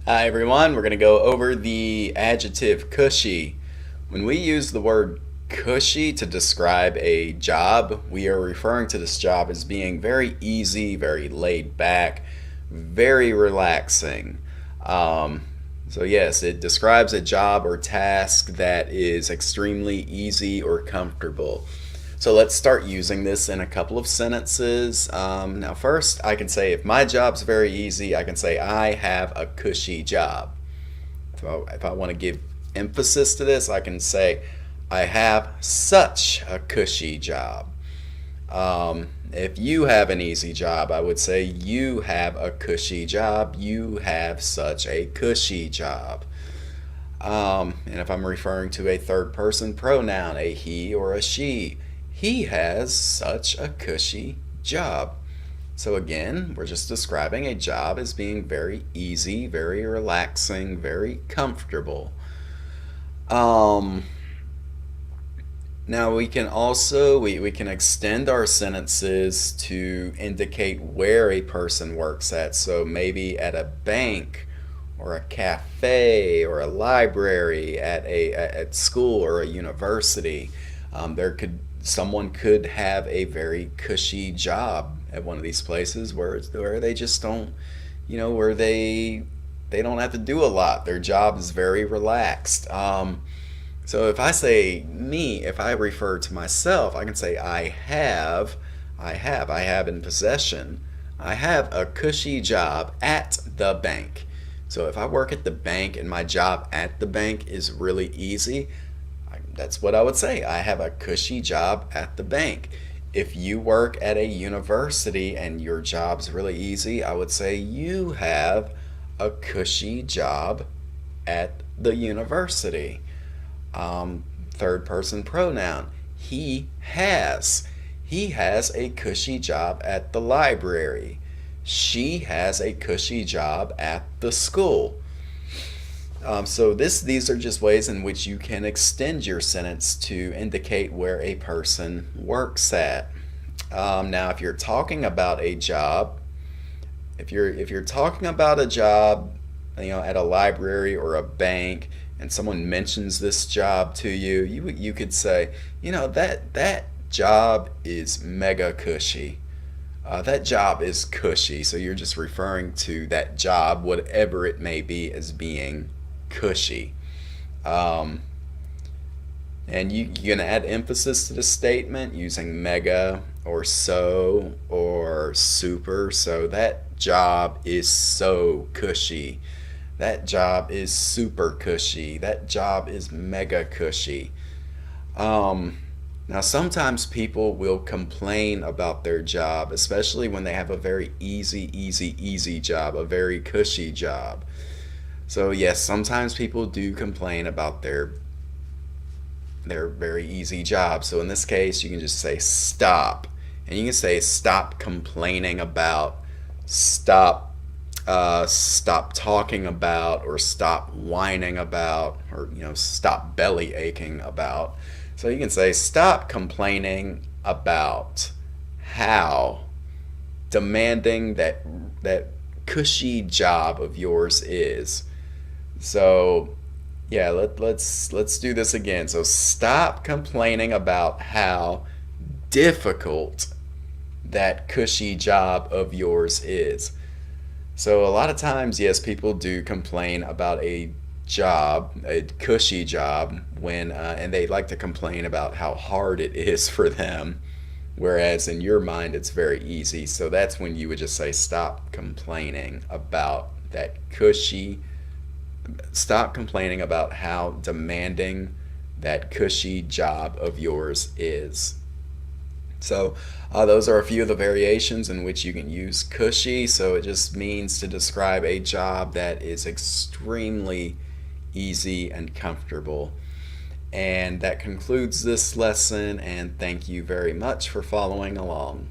Hi everyone, we're going to go over the adjective cushy. When we use the word cushy to describe a job, we are referring to this job as being very easy, very laid back, very relaxing. Um, so yes, it describes a job or task that is extremely easy or comfortable. So let's start using this in a couple of sentences. Now, first, I can say if my job's very easy, I can say I have a cushy job. If I want to give emphasis to this, I can say I have such a cushy job. If you have an easy job, I would say you have a cushy job. You have such a cushy job. And if I'm referring to a third person pronoun, a he or a she, he has such a cushy job. So again, we're just describing a job as being very easy, very relaxing, very comfortable. Um, Now we can extend our sentences to indicate where a person works at. So maybe at a bank or a cafe or a library at school or a university. Someone could have a very cushy job at one of these places where they just don't, where they don't have to do a lot. Their job is very relaxed. So if I refer to myself, I can say I have in possession. I have a cushy job at the bank. So if I work at the bank and my job at the bank is really easy, that's what I would say. I have a cushy job at the bank. If you work at a university and your job's really easy, I would say you have a cushy job at the university. Third person pronoun. He has. He has a cushy job at the library. She has a cushy job at the school. These are just ways in which you can extend your sentence to indicate where a person works at. Now, if you're talking about a job, if you're talking about a job, at a library or a bank, and someone mentions this job to you, you could say, that job is mega cushy. That job is cushy. So you're just referring to that job, whatever it may be, as being cushy. Um, and you're going to add emphasis to the statement using mega or so or super. So that job is so cushy. That job is super cushy. That job is mega cushy. Now, sometimes people will complain about their job, especially when they have a very easy job, a very cushy job. So yes, sometimes people do complain about their very easy job. So in this case, you can just say stop, and you can say stop complaining about, stop talking about, or stop whining about, or stop belly aching about. So you can say stop complaining about how demanding that cushy job of yours is. So yeah, let's do this again. So stop complaining about how difficult that cushy job of yours is. So a lot of times, yes, people do complain about a cushy job, and they like to complain about how hard it is for them, whereas in your mind it's very easy. So that's when you would just say stop complaining about that cushy. Stop complaining about how demanding that cushy job of yours is. So those are a few of the variations in which you can use cushy. So it just means to describe a job that is extremely easy and comfortable. And that concludes this lesson, and thank you very much for following along.